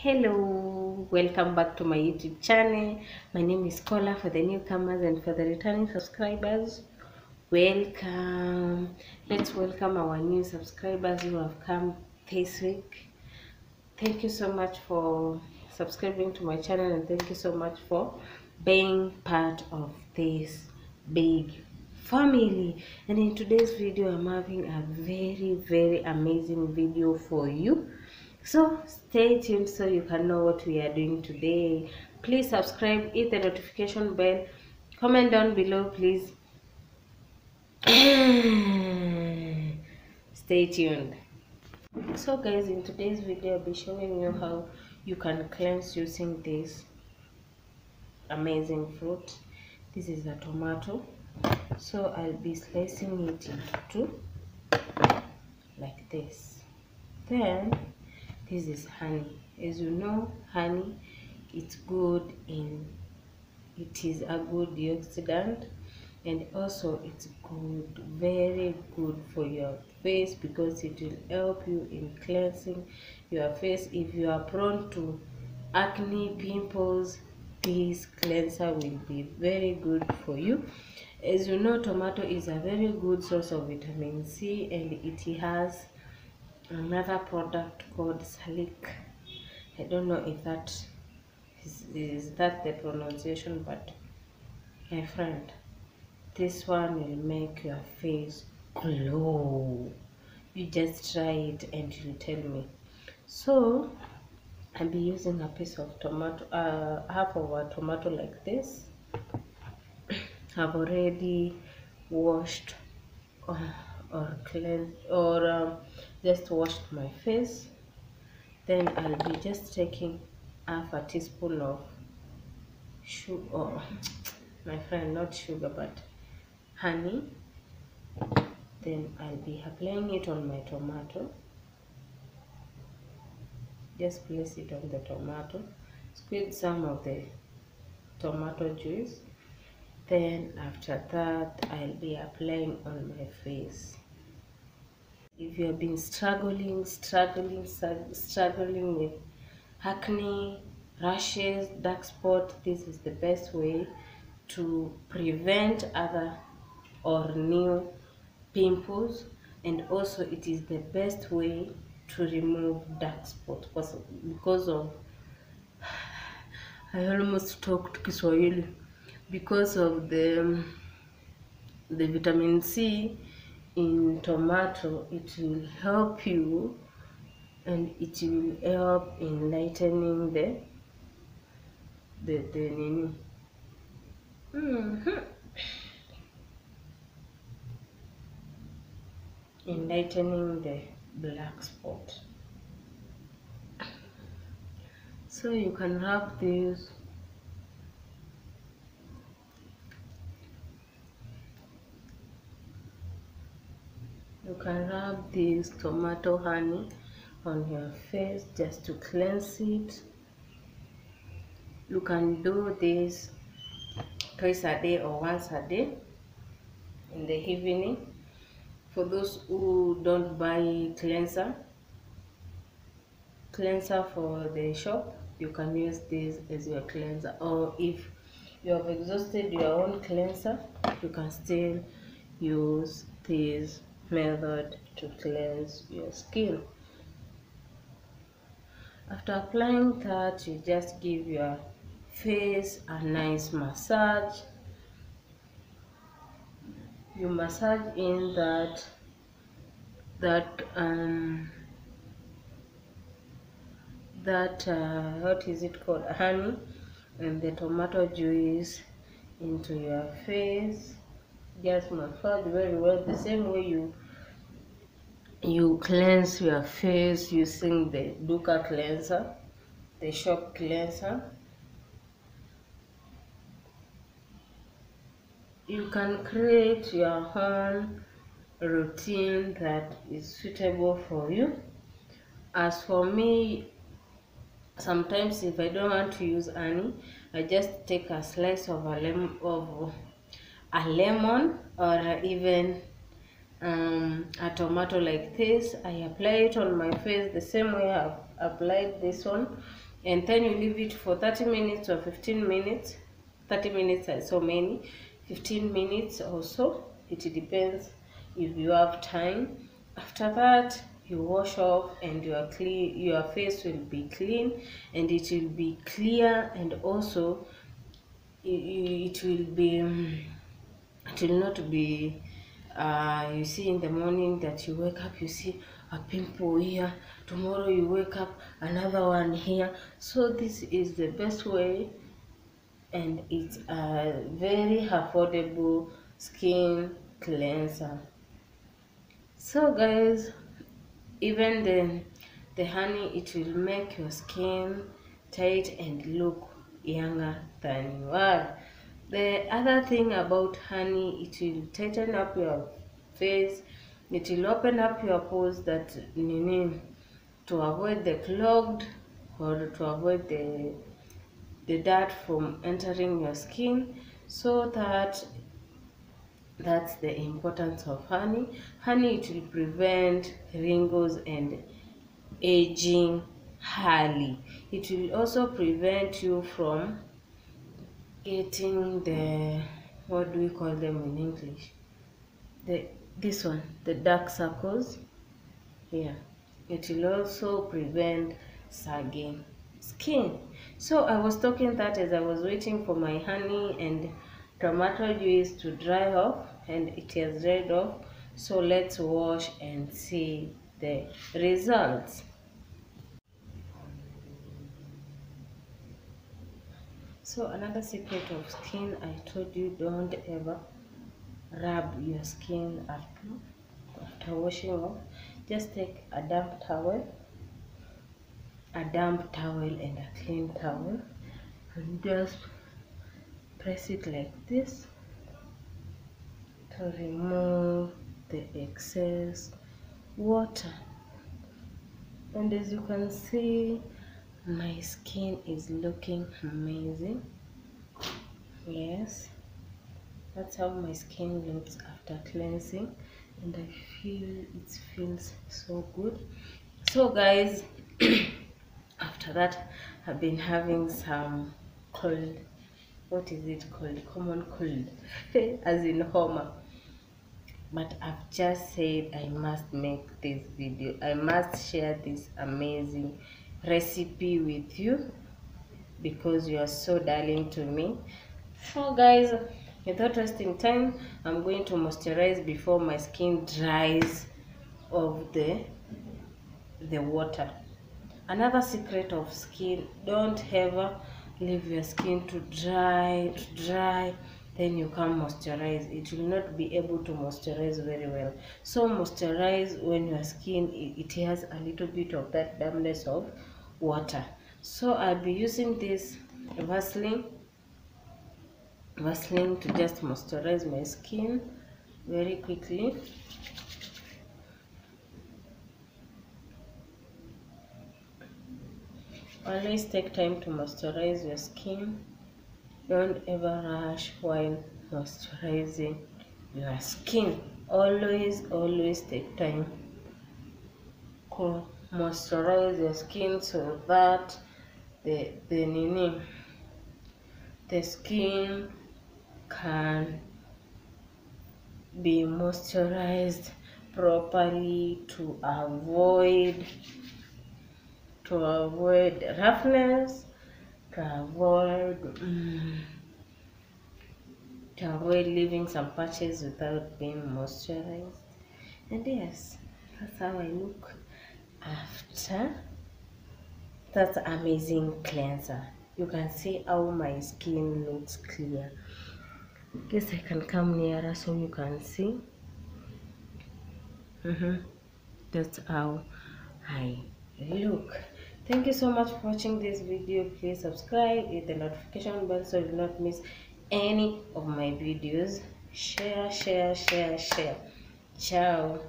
Hello, welcome back to my YouTube channel. My name is Kola. For the newcomers and for the returning subscribers, welcome. Let's welcome our new subscribers who have come this week. Thank you so much for subscribing to my channel, and thank you so much for being part of this big family. And in today's video, I'm having a very amazing video for you, so stay tuned so you can know what we are doing today. Please subscribe, hit the notification bell, comment down below, please. Stay tuned. So guys, in today's video I'll be showing you how you can cleanse using this amazing fruit. This is a tomato, so I'll be slicing it into two like this. Then this is honey. As you know, honey, it is a good antioxidant, and also it's good, very good for your face, because it will help you in cleansing your face. If you are prone to acne, pimples, this cleanser will be very good for you. As you know, tomato is a very good source of vitamin C, and it has another product called salic. I don't know if that is that the pronunciation, but my friend, this one will make your face glow. You just try it and you'll tell me. So I'll be using a piece of tomato, half of a tomato like this. I've already washed or cleansed or just washed my face. Then I'll be just taking half a teaspoon of sugar, oh, my friend, not sugar but honey. Then I'll be applying it on my tomato. Just place it on the tomato, squeeze some of the tomato juice. Then after that, I'll be applying on my face. If you have been struggling with acne, rashes, dark spot, this is the best way to prevent other or new pimples, and also it is the best way to remove dark spot, because of I almost talked Kiswahili, because of the vitamin C in tomato. It will help you, and it will help in lightening the in lightening the black spot. So you can rub this tomato honey on your face just to cleanse it. You can do this twice a day or once a day in the evening. For those who don't buy cleanser for the shop, you can use this as your cleanser, or if you have exhausted your own cleanser, you can still use this method to cleanse your skin. After applying that, you just give your face a nice massage. You massage in what is it called, honey, and the tomato juice into your face. Just massage very well, the same way you cleanse your face using the Duka cleanser, the shop cleanser. You can create your own routine that is suitable for you. As for me, sometimes if I don't want to use honey, I just take a slice of a lemon or even a tomato like this. I apply it on my face the same way I've applied this one. and then you leave it for 30 minutes or 15 minutes. 30 minutes are so many, 15 minutes or so, it depends if you have time. After that, you wash off and your face will be clean and it will be clear, and also it will be it will not be you see in the morning that you wake up, you see a pimple here, tomorrow you wake up another one here. So this is the best way, and it's a very affordable skin cleanser. So guys, even the honey, it will make your skin tight and look younger than you are. The other thing about honey, it will tighten up your face, it will open up your pores, that to avoid the clogged, or to avoid the dirt from entering your skin. So that's the importance of honey. Honey, it will prevent wrinkles and aging early. It will also prevent you from getting the, what do we call them in English? This one, the dark circles. Yeah, it will also prevent sagging skin. So I was talking that as I was waiting for my honey and tomato juice to dry off, and it has dried off. So let's wash and see the results. So another secret of skin, I told you, don't ever rub your skin after washing off. Just take a damp towel and a clean towel, and just press it like this to remove the excess water. And as you can see, my skin is looking amazing. Yes, that's how my skin looks after cleansing, and I feel it feels so good. So guys, after that, I've been having some cold, what is it called, common cold, as in homa. But I've just said I must make this video, I must share this amazing recipe with you, because you are so darling to me. So guys, without wasting time, I'm going to moisturize before my skin dries of the water. Another secret of skin, don't ever leave your skin to dry, then you come moisturize. It will not be able to moisturize very well. So moisturize when your skin it has a little bit of that dampness of water. So I'll be using this Vaseline to just moisturize my skin very quickly. Always take time to moisturize your skin. Don't ever rush while moisturizing your skin. Always take time to moisturize your skin, so that the skin can be moisturized properly to avoid roughness, to avoid leaving some patches without being moisturized. And yes, that's how I look after that amazing cleanser. You can see how my skin looks clear. Guess I can come nearer so you can see. That's how I look. Thank you so much for watching this video. Please subscribe, hit the notification bell so you do not miss any of my videos. Share. Ciao.